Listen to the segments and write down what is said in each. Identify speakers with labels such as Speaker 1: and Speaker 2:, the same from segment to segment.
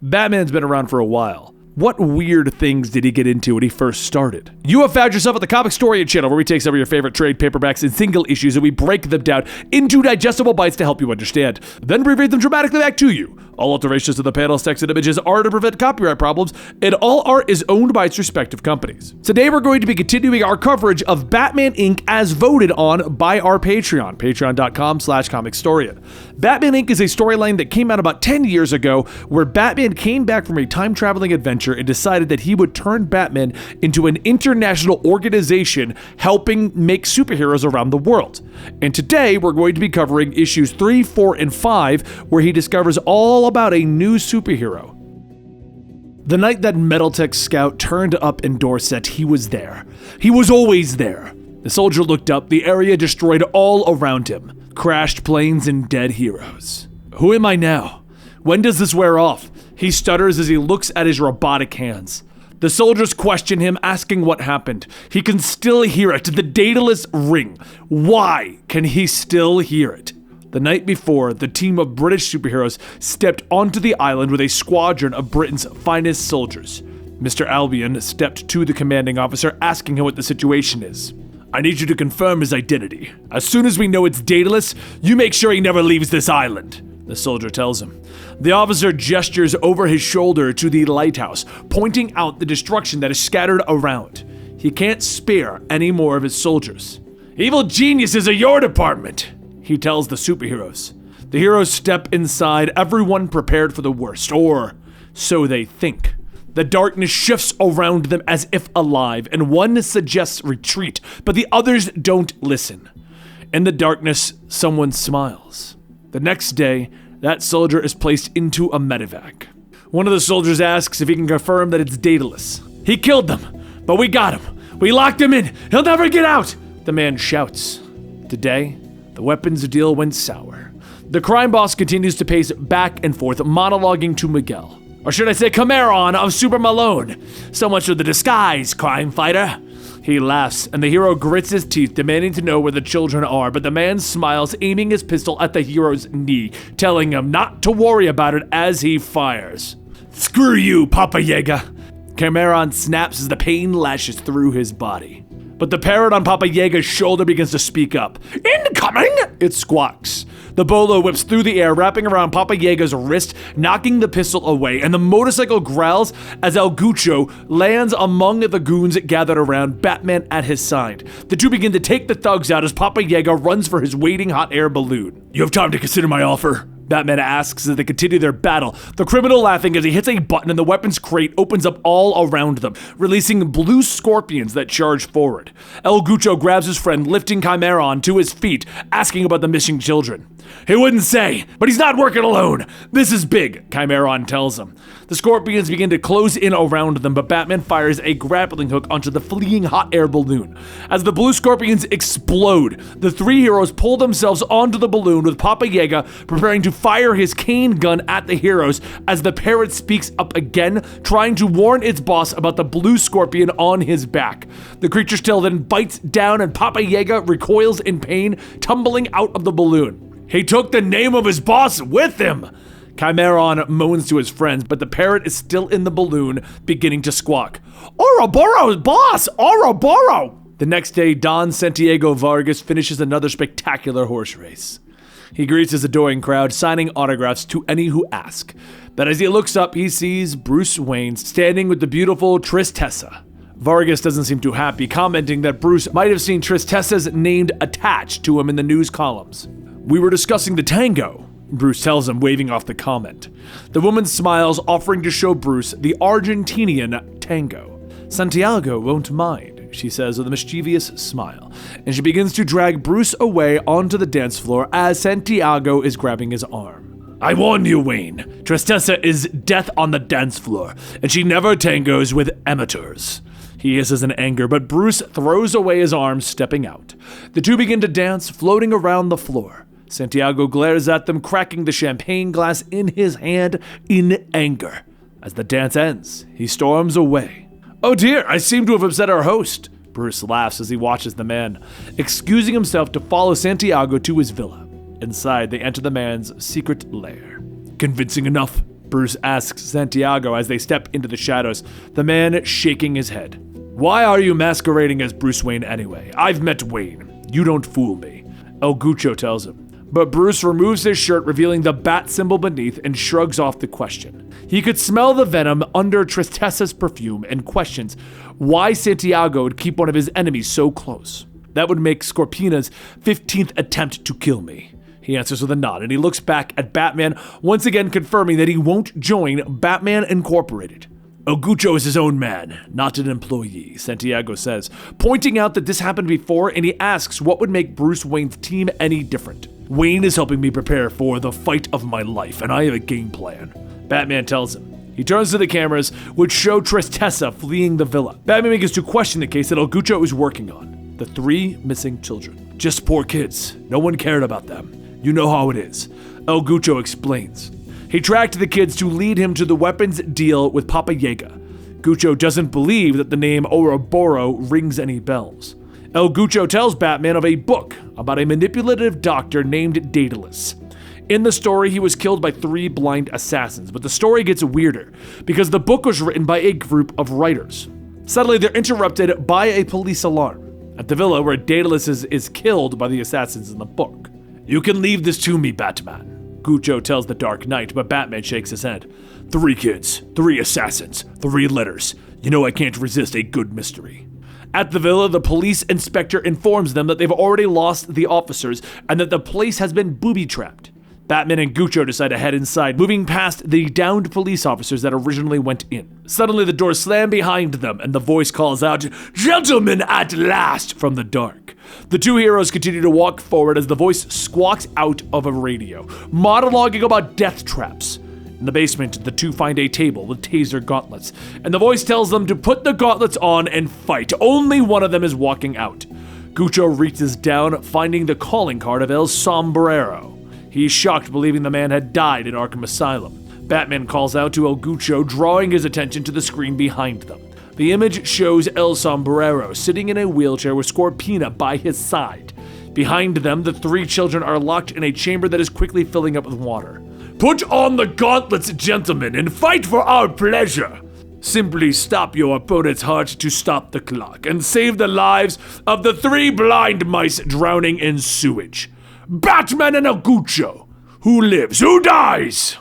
Speaker 1: Batman's been around for a while. What weird things did he get into when he first started? You have found yourself at the Comicstorian channel, where we take some of your favorite trade paperbacks and single issues and we break them down into digestible bites to help you understand. Then we read them dramatically back to you. All alterations to the panels, text, and images are to prevent copyright problems, and all art is owned by its respective companies. Today we're going to be continuing our coverage of Batman Inc. as voted on by our Patreon, patreon.com/Comicstorian. Batman Inc. is a storyline that came out about 10 years ago, where Batman came back from a time-traveling adventure and decided that he would turn Batman into an international organization helping make superheroes around the world. And today we're going to be covering issues 3, 4, and 5, where he discovers all about a new superhero. The night that Metaltech Scout turned up in Dorset, he was there. He was always there. The soldier looked up, the area destroyed all around him. Crashed planes and dead heroes. Who am I now? When does this wear off? He stutters as he looks at his robotic hands. The soldiers question him, asking what happened. He can still hear it, the Daedalus ring. Why can he still hear it? The night before, the team of British superheroes stepped onto the island with a squadron of Britain's finest soldiers. Mr. Albion stepped to the commanding officer, asking him what the situation is. I need you to confirm his identity. As soon as we know it's Daedalus, you make sure he never leaves this island, the soldier tells him. The officer gestures over his shoulder to the lighthouse, pointing out the destruction that is scattered around. He can't spare any more of his soldiers. Evil geniuses are your department, he tells the superheroes. The heroes step inside, everyone prepared for the worst, or so they think. The darkness shifts around them as if alive, and one suggests retreat, but the others don't listen. In the darkness, someone smiles. The next day, that soldier is placed into a medevac. One of the soldiers asks if he can confirm that it's Daedalus. He killed them, but we got him. We locked him in. He'll never get out, the man shouts. Today, the weapons deal went sour. The crime boss continues to pace back and forth, monologuing to Miguel. Or should I say Cameron of Super Malone? So much for the disguise, crime fighter. He laughs, and the hero grits his teeth, demanding to know where the children are, but the man smiles, aiming his pistol at the hero's knee, telling him not to worry about it as he fires. Screw you, Papa Yaga! Cameron snaps as the pain lashes through his body. But the parrot on Papa Yaga's shoulder begins to speak up. Incoming! It squawks. The bolo whips through the air, wrapping around Papa Yaga's wrist, knocking the pistol away, and the motorcycle growls as El Guccio lands among the goons gathered around, Batman at his side. The two begin to take the thugs out as Papa Yaga runs for his waiting hot air balloon. You have time to consider my offer, Batman asks as they continue their battle, the criminal laughing as he hits a button and the weapons crate opens up all around them, releasing blue scorpions that charge forward. El Guccio grabs his friend, lifting Chimeron to his feet, asking about the missing children. He wouldn't say, but he's not working alone. This is big, Chimeron tells him. The scorpions begin to close in around them, but Batman fires a grappling hook onto the fleeing hot air balloon. As the blue scorpions explode, the three heroes pull themselves onto the balloon with Papa Yaga preparing to fire his cane gun at the heroes as the parrot speaks up again, trying to warn its boss about the blue scorpion on his back. The creature still then bites down and Papa Yaga recoils in pain, tumbling out of the balloon. He took the name of his boss with him! Chimeron moans to his friends, but the parrot is still in the balloon, beginning to squawk. Ouroboros, boss! Ouroboros! The next day, Don Santiago Vargas finishes another spectacular horse race. He greets his adoring crowd, signing autographs to any who ask. But as he looks up, he sees Bruce Wayne standing with the beautiful Tristessa. Vargas doesn't seem too happy, commenting that Bruce might have seen Tristessa's name attached to him in the news columns. We were discussing the tango, Bruce tells him, waving off the comment. The woman smiles, offering to show Bruce the Argentinian tango. Santiago won't mind, she says with a mischievous smile, and she begins to drag Bruce away onto the dance floor as Santiago is grabbing his arm. I warn you, Wayne, Tristessa is death on the dance floor, and she never tangos with amateurs. He hisses in anger, but Bruce throws away his arms, stepping out. The two begin to dance, floating around the floor. Santiago glares at them, cracking the champagne glass in his hand in anger. As the dance ends, he storms away. Oh dear, I seem to have upset our host. Bruce laughs as he watches the man, excusing himself to follow Santiago to his villa. Inside, they enter the man's secret lair. Convincing enough, Bruce asks Santiago as they step into the shadows, the man shaking his head. Why are you masquerading as Bruce Wayne anyway? I've met Wayne. You don't fool me, El Guccio tells him. But Bruce removes his shirt, revealing the bat symbol beneath, and shrugs off the question. He could smell the venom under Tristesa's perfume and questions why Santiago would keep one of his enemies so close. That would make Scorpina's 15th attempt to kill me. He answers with a nod, and he looks back at Batman, once again confirming that he won't join Batman Incorporated. El Guccio is his own man, not an employee, Santiago says, pointing out that this happened before, and he asks what would make Bruce Wayne's team any different. Wayne is helping me prepare for the fight of my life, and I have a game plan, Batman tells him. He turns to the cameras, which show Tristessa fleeing the villa. Batman begins to question the case that El Guccio is working on. The 3 missing children. Just poor kids. No one cared about them. You know how it is, El Guccio explains. He tracked the kids to lead him to the weapons deal with Papa Yaga. Guccio doesn't believe that the name Ouroboros rings any bells. El Guccio tells Batman of a book about a manipulative doctor named Daedalus. In the story, he was killed by 3 blind assassins, but the story gets weirder because the book was written by a group of writers. Suddenly, they're interrupted by a police alarm at the villa where Daedalus is killed by the assassins in the book. You can leave this to me, Batman, Guccio tells the Dark Knight, but Batman shakes his head. 3 kids, 3 assassins, 3 letters. You know I can't resist a good mystery. At the villa, the police inspector informs them that they've already lost the officers and that the place has been booby-trapped. Batman and Guccio decide to head inside, moving past the downed police officers that originally went in. Suddenly, the doors slam behind them, and the voice calls out, "Gentlemen, at last!" from the dark. The 2 heroes continue to walk forward as the voice squawks out of a radio, monologuing about death traps. In the basement, the 2 find a table with taser gauntlets, and the voice tells them to put the gauntlets on and fight. Only one of them is walking out. Guccio reaches down, finding the calling card of El Sombrero. He's shocked, believing the man had died in Arkham Asylum. Batman calls out to El Guccio, drawing his attention to the screen behind them. The image shows El Sombrero sitting in a wheelchair with Scorpina by his side. Behind them, the 3 children are locked in a chamber that is quickly filling up with water. Put on the gauntlets, gentlemen, and fight for our pleasure. Simply stop your opponent's heart to stop the clock and save the lives of the 3 blind mice drowning in sewage. Batman and El Guccio. Who lives? Who dies?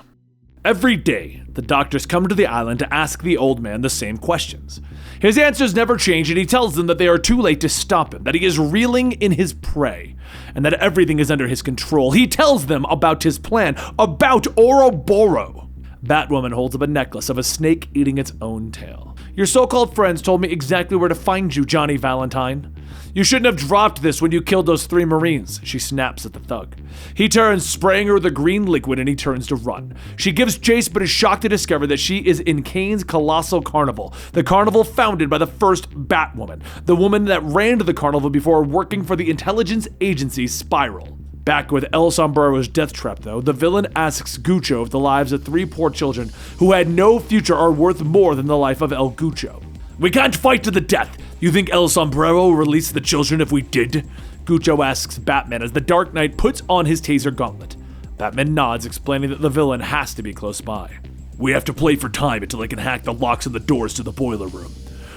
Speaker 1: Every day, the doctors come to the island to ask the old man the same questions. His answers never change, and he tells them that they are too late to stop him, that he is reeling in his prey, and that everything is under his control. He tells them about his plan, about Ouroboros. Batwoman holds up a necklace of a snake eating its own tail. Your so-called friends told me exactly where to find you, Johnny Valentine. You shouldn't have dropped this when you killed those 3 Marines, she snaps at the thug. He turns, spraying her with a green liquid, and he turns to run. She gives chase, but is shocked to discover that she is in Kane's Colossal Carnival, the carnival founded by the first Batwoman, the woman that ran the carnival before working for the intelligence agency Spiral. Back with El Sombrero's death trap, though, the villain asks Guccio if the lives of 3 poor children who had no future are worth more than the life of El Guccio. We can't fight to the death. You think El Sombrero will release the children if we did? Guccio asks Batman as the Dark Knight puts on his taser gauntlet. Batman nods, explaining that the villain has to be close by. We have to play for time until I can hack the locks and the doors to the boiler room.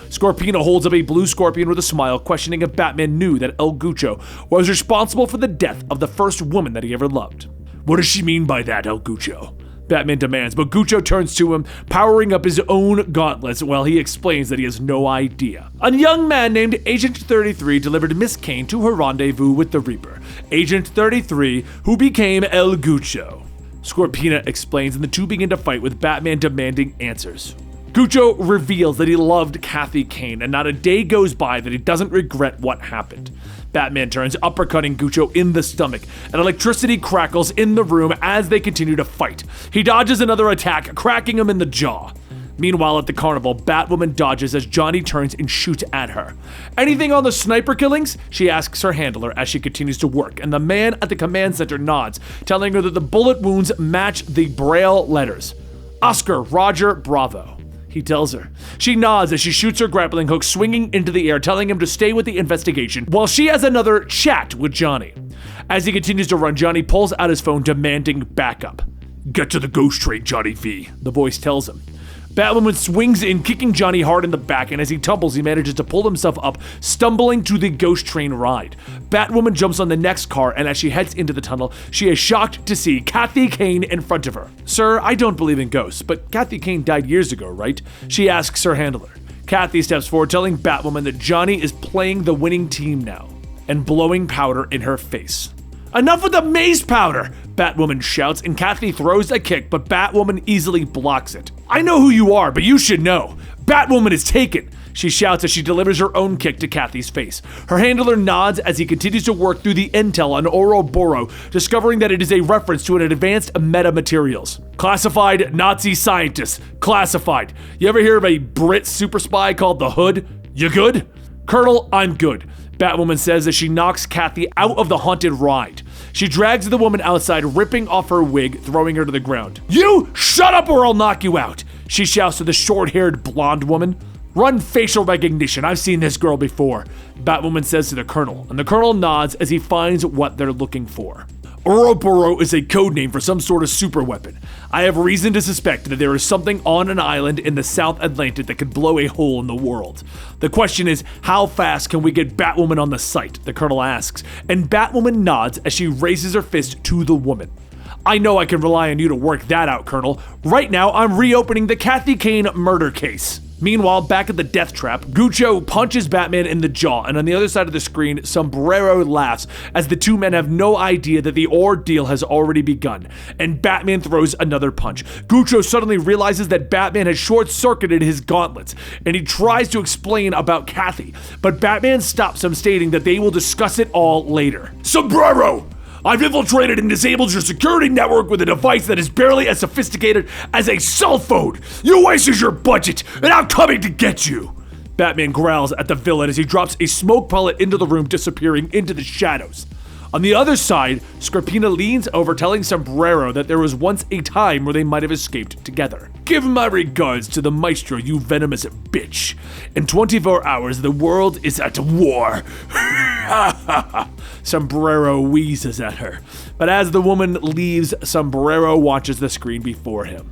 Speaker 1: Scorpina holds up a blue scorpion with a smile, questioning if Batman knew that El Guccio was responsible for the death of the first woman that he ever loved. What does she mean by that, El Guccio? Batman demands, but Guccio turns to him, powering up his own gauntlets while he explains that he has no idea. A young man named Agent 33 delivered Miss Kane to her rendezvous with the Reaper, Agent 33, who became El Guccio. Scorpina explains, and the 2 begin to fight, with Batman demanding answers. Guccio reveals that he loved Kathy Kane, and not a day goes by that he doesn't regret what happened. Batman turns, uppercutting Guccio in the stomach, and electricity crackles in the room as they continue to fight. He dodges another attack, cracking him in the jaw. Meanwhile, at the carnival, Batwoman dodges as Johnny turns and shoots at her. Anything on the sniper killings? She asks her handler as she continues to work, and the man at the command center nods, telling her that the bullet wounds match the Braille letters. Oscar, Roger, Bravo. He tells her. She nods as she shoots her grappling hook, swinging into the air, telling him to stay with the investigation while she has another chat with Johnny. As he continues to run, Johnny pulls out his phone, demanding backup. "Get to the ghost train, Johnny V," the voice tells him. Batwoman swings in, kicking Johnny hard in the back, and as he tumbles, he manages to pull himself up, stumbling to the ghost train ride. Batwoman jumps on the next car, and as she heads into the tunnel, she is shocked to see Kathy Kane in front of her. "Sir, I don't believe in ghosts, but Kathy Kane died years ago, right?" she asks her handler. Kathy steps forward, telling Batwoman that Johnny is playing the winning team now, and blowing powder in her face. "Enough with the maze powder!" Batwoman shouts, and Kathy throws a kick, but Batwoman easily blocks it. "I know who you are, but you should know. Batwoman is taken," she shouts as she delivers her own kick to Kathy's face. Her handler nods as he continues to work through the intel on Ouroboros, discovering that it is a reference to an advanced metamaterials. "Classified Nazi scientist. Classified. You ever hear of a Brit super spy called the Hood? You good?" "Colonel, I'm good," Batwoman says as she knocks Kathy out of the haunted ride. She drags the woman outside, ripping off her wig, throwing her to the ground. "You shut up or I'll knock you out," she shouts to the short-haired blonde woman. "Run facial recognition, I've seen this girl before," Batwoman says to the colonel, and the colonel nods as he finds what they're looking for. Ouroboros is a code name for some sort of super weapon. I have reason to suspect that there is something on an island in the South Atlantic that could blow a hole in the world. The question is, how fast can we get Batwoman on the site? The colonel asks, and Batwoman nods as she raises her fist to the woman. "I know I can rely on you to work that out, Colonel. Right now, I'm reopening the Kathy Kane murder case." Meanwhile, back at the death trap, Guccio punches Batman in the jaw, and on the other side of the screen, Sombrero laughs as the two men have no idea that the ordeal has already begun, and Batman throws another punch. Guccio suddenly realizes that Batman has short-circuited his gauntlets, and he tries to explain about Kathy, but Batman stops him, stating that they will discuss it all later. "Sombrero! I've infiltrated and disabled your security network with a device that is barely as sophisticated as a cell phone. You wasted your budget, and I'm coming to get you." Batman growls at the villain as he drops a smoke pellet into the room, disappearing into the shadows. On the other side, Scorpina leans over, telling Sombrero that there was once a time where they might have escaped together. "Give my regards to the maestro, you venomous bitch. In 24 hours, the world is at war." Sombrero wheezes at her, but as the woman leaves, Sombrero watches the screen before him.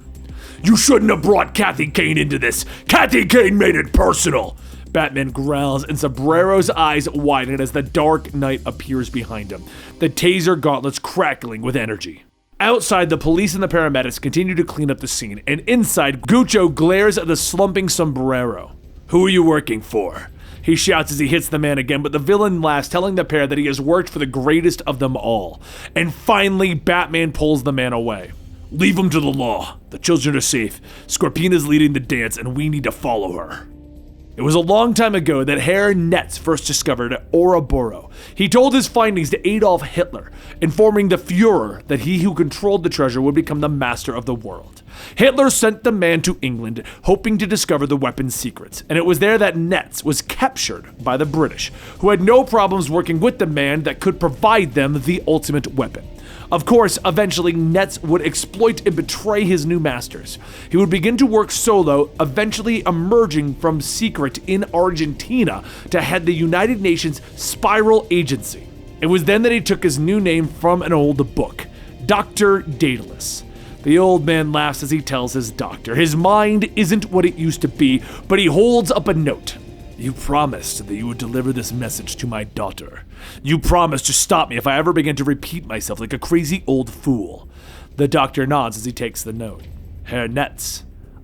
Speaker 1: "You shouldn't have brought Kathy Kane into this. Kathy Kane made it personal." Batman growls, and Sombrero's eyes widen as the Dark Knight appears behind him, the taser gauntlets crackling with energy. Outside, the police and the paramedics continue to clean up the scene, and inside, Guccio glares at the slumping Sombrero. "Who are you working for?" he shouts as he hits the man again, but the villain laughs, telling the pair that he has worked for the greatest of them all. And finally, Batman pulls the man away. "Leave him to the law. The children are safe. Scorpina's leading the dance, and we need to follow her." It was a long time ago that Herr Netz first discovered Ouroboros. He told his findings to Adolf Hitler, informing the Fuhrer that he who controlled the treasure would become the master of the world. Hitler sent the man to England, hoping to discover the weapon's secrets, and it was there that Netz was captured by the British, who had no problems working with the man that could provide them the ultimate weapon. Of course, eventually Netz would exploit and betray his new masters. He would begin to work solo, eventually emerging from secret in Argentina to head the United Nations Spiral Agency. It was then that he took his new name from an old book, Dr. Daedalus. The old man laughs as he tells his doctor his mind isn't what it used to be, but he holds up a note. "You promised that you would deliver this message to my daughter. You promised to stop me if I ever began to repeat myself like a crazy old fool." The doctor nods as he takes the note. "Herr Netz,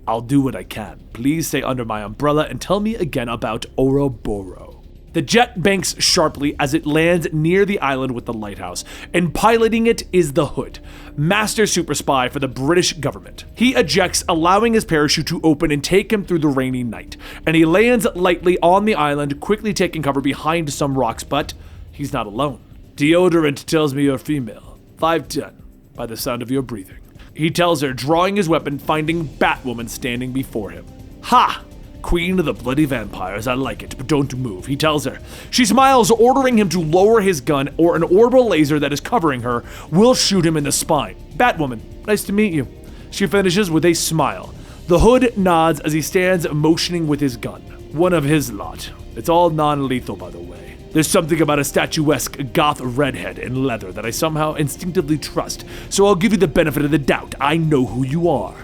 Speaker 1: I'll do what I can. Please stay under my umbrella and tell me again about Ouroboros." The jet banks sharply as it lands near the island with the lighthouse, and piloting it is the Hood, master super spy for the British government. He ejects, allowing his parachute to open and take him through the rainy night, and he lands lightly on the island, quickly taking cover behind some rocks, but he's not alone. "Deodorant tells me you're female. 5'10", by the sound of your breathing," he tells her, drawing his weapon, finding Batwoman standing before him. "Ha! Queen of the bloody vampires, I like it, but don't move," he tells her. She smiles, ordering him to lower his gun, or an orbital laser that is covering her will shoot him in the spine. "Batwoman, nice to meet you," she finishes with a smile. The Hood nods as he stands motioning with his gun. "One of his lot. It's all non-lethal, by the way." There's something about a statuesque goth redhead in leather that I somehow instinctively trust, so I'll give you the benefit of the doubt. I know who you are.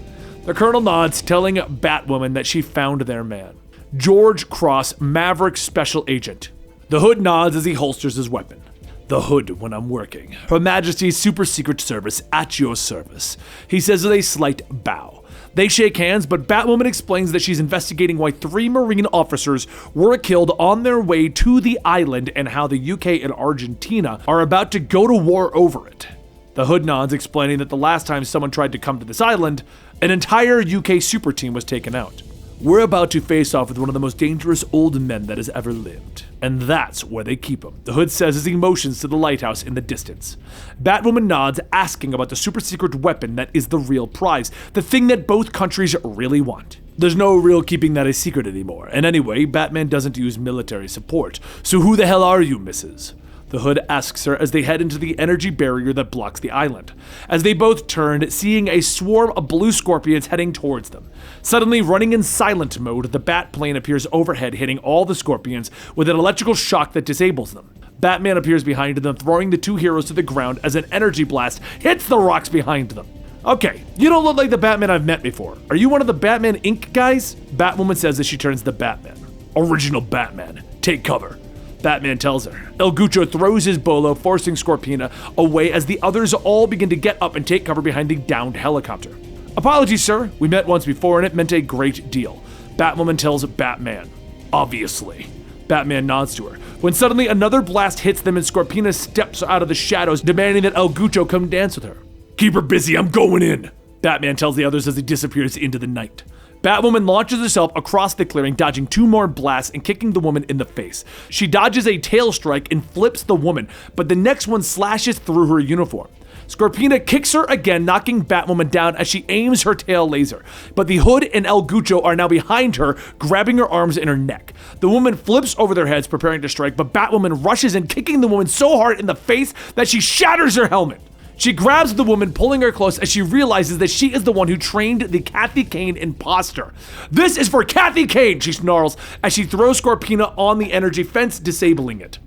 Speaker 1: The Colonel nods, telling Batwoman that she found their man. George Cross, Maverick Special Agent. The Hood nods as he holsters his weapon. The Hood when I'm working. Her Majesty's Super Secret Service at your service, he says with a slight bow. They shake hands, but Batwoman explains that she's investigating why 3 Marine officers were killed on their way to the island and how the UK and Argentina are about to go to war over it. The Hood nods, explaining that the last time someone tried to come to this island, an entire UK super team was taken out. We're about to face off with one of the most dangerous old men that has ever lived. And that's where they keep him, the Hood says as he motions to the lighthouse in the distance. Batwoman nods, asking about the super secret weapon that is the real prize, the thing that both countries really want. There's no real keeping that a secret anymore, and anyway, Batman doesn't use military support, so who the hell are you, Mrs.? The Hood asks her as they head into the energy barrier that blocks the island. As they both turn, seeing a swarm of blue scorpions heading towards them. Suddenly, running in silent mode, the bat plane appears overhead, hitting all the scorpions with an electrical shock that disables them. Batman appears behind them, throwing the 2 heroes to the ground as an energy blast hits the rocks behind them. Okay, you don't look like the Batman I've met before. Are you one of the Batman Inc. guys? Batwoman says as she turns to Batman. Original Batman. Take cover. Batman tells her. El Guccio throws his bolo, forcing Scorpina away as the others all begin to get up and take cover behind the downed helicopter. Apologies, sir. We met once before and it meant a great deal. Batwoman tells Batman. Obviously. Batman nods to her, when suddenly another blast hits them and Scorpina steps out of the shadows, demanding that El Guccio come dance with her. Keep her busy, I'm going in, Batman tells the others as he disappears into the night. Batwoman launches herself across the clearing, dodging 2 more blasts and kicking the woman in the face. She dodges a tail strike and flips the woman, but the next one slashes through her uniform. Scorpina kicks her again, knocking Batwoman down as she aims her tail laser. But the Hood and El Guccio are now behind her, grabbing her arms and her neck. The woman flips over their heads, preparing to strike, but Batwoman rushes in, kicking the woman so hard in the face that she shatters her helmet. She grabs the woman, pulling her close as she realizes that she is the one who trained the Kathy Kane imposter. This is for Kathy Kane, she snarls as she throws Scorpina on the energy fence, disabling it.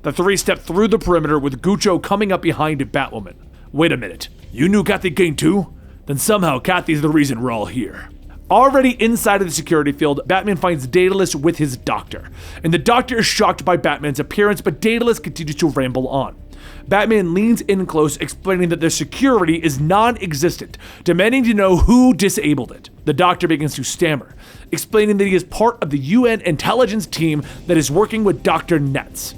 Speaker 1: The 3 step through the perimeter with Guccio coming up behind Batwoman. Wait a minute, you knew Kathy Kane too? Then somehow Kathy's the reason we're all here. Already inside of the security field, Batman finds Daedalus with his doctor. And the doctor is shocked by Batman's appearance, but Daedalus continues to ramble on. Batman leans in close, explaining that their security is non-existent, demanding to know who disabled it. The doctor begins to stammer, explaining that he is part of the UN intelligence team that is working with Dr. Nets.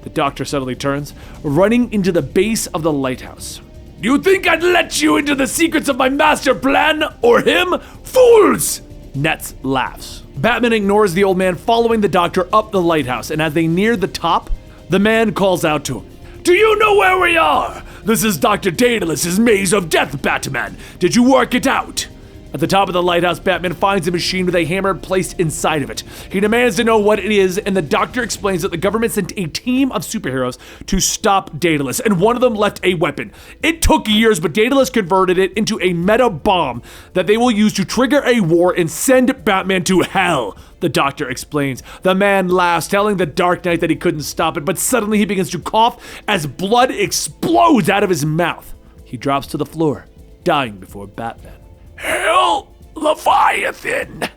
Speaker 1: The doctor suddenly turns, running into the base of the lighthouse. You think I'd let you into the secrets of my master plan, or him? Fools! Nets laughs. Batman ignores the old man, following the doctor up the lighthouse, and as they near the top, the man calls out to him. Do you know where we are? This is Dr. Daedalus' maze of death, Batman. Did you work it out? At the top of the lighthouse, Batman finds a machine with a hammer placed inside of it. He demands to know what it is, and the doctor explains that the government sent a team of superheroes to stop Daedalus, and one of them left a weapon. It took years, but Daedalus converted it into a meta bomb that they will use to trigger a war and send Batman to hell. The doctor explains. The man laughs, telling the Dark Knight that he couldn't stop it, but suddenly he begins to cough as blood explodes out of his mouth. He drops to the floor, dying before Batman. Hail Leviathan!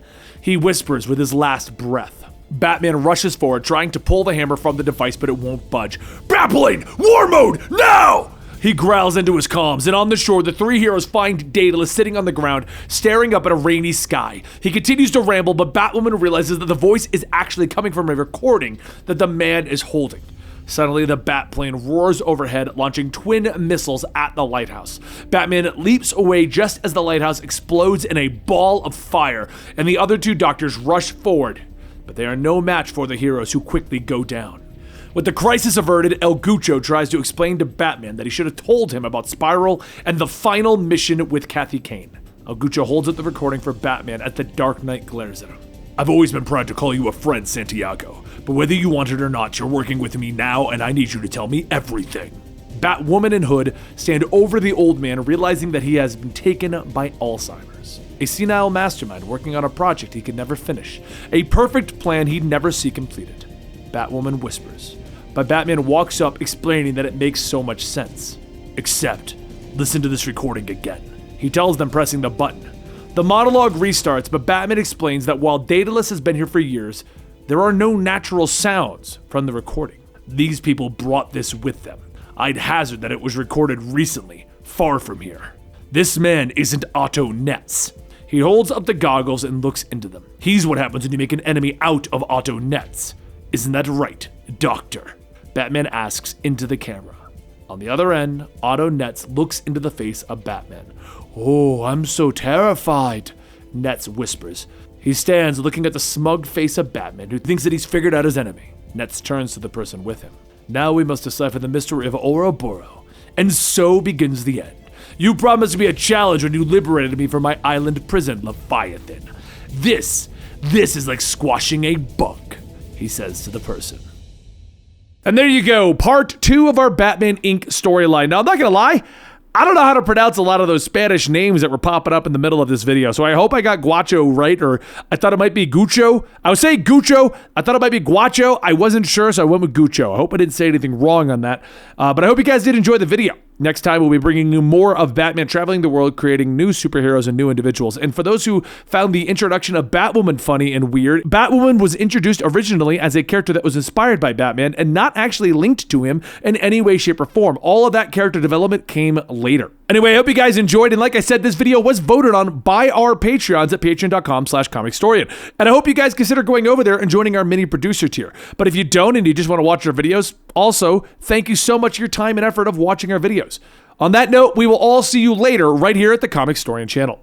Speaker 1: He whispers with his last breath. Batman rushes forward, trying to pull the hammer from the device, but it won't budge. Batplane! War mode! Now! He growls into his comms, and on the shore, the 3 heroes find Daedalus sitting on the ground, staring up at a rainy sky. He continues to ramble, but Batwoman realizes that the voice is actually coming from a recording that the man is holding. Suddenly, the Batplane roars overhead, launching twin missiles at the lighthouse. Batman leaps away just as the lighthouse explodes in a ball of fire, and the other 2 doctors rush forward, but they are no match for the heroes, who quickly go down. With the crisis averted, El Guccio tries to explain to Batman that he should have told him about Spiral and the final mission with Kathy Kane. El Guccio holds up the recording for Batman as the Dark Knight glares at him. I've always been proud to call you a friend, Santiago, but whether you want it or not, you're working with me now, and I need you to tell me everything. Batwoman and Hood stand over the old man, realizing that he has been taken by Alzheimer's. A senile mastermind working on a project he could never finish. A perfect plan he'd never see completed. Batwoman whispers, but Batman walks up explaining that it makes so much sense. Except, listen to this recording again. He tells them, pressing the button. The monologue restarts, but Batman explains that while Daedalus has been here for years, there are no natural sounds from the recording. These people brought this with them. I'd hazard that it was recorded recently, far from here. This man isn't Otto Netz. He holds up the goggles and looks into them. He's what happens when you make an enemy out of Otto Netz. Isn't that right, Doctor? Batman asks into the camera. On the other end, Otto Netz looks into the face of Batman. Oh, I'm so terrified, Netz whispers. He stands looking at the smug face of Batman, who thinks that he's figured out his enemy. Netz turns to the person with him. Now we must decipher the mystery of Ouroboros. And so begins the end. You promised me a challenge when you liberated me from my island prison, Leviathan. This is like squashing a bug, he says to the person. And there you go, part 2 of our Batman Inc. storyline. Now, I'm not gonna lie, I don't know how to pronounce a lot of those Spanish names that were popping up in the middle of this video, so I hope I got Guccio right, or I thought it might be Guccio. I was saying Guccio, I thought it might be Guaccio. I wasn't sure, so I went with Guccio. I hope I didn't say anything wrong on that, but I hope you guys did enjoy the video. Next time, we'll be bringing you more of Batman traveling the world, creating new superheroes and new individuals. And for those who found the introduction of Batwoman funny and weird, Batwoman was introduced originally as a character that was inspired by Batman and not actually linked to him in any way, shape, or form. All of that character development came later. Anyway, I hope you guys enjoyed, and like I said, this video was voted on by our Patreons at patreon.com/Comicstorian. And I hope you guys consider going over there and joining our mini producer tier. But if you don't and you just want to watch our videos, also, thank you so much for your time and effort of watching our videos. On that note, we will all see you later right here at the Comicstorian channel.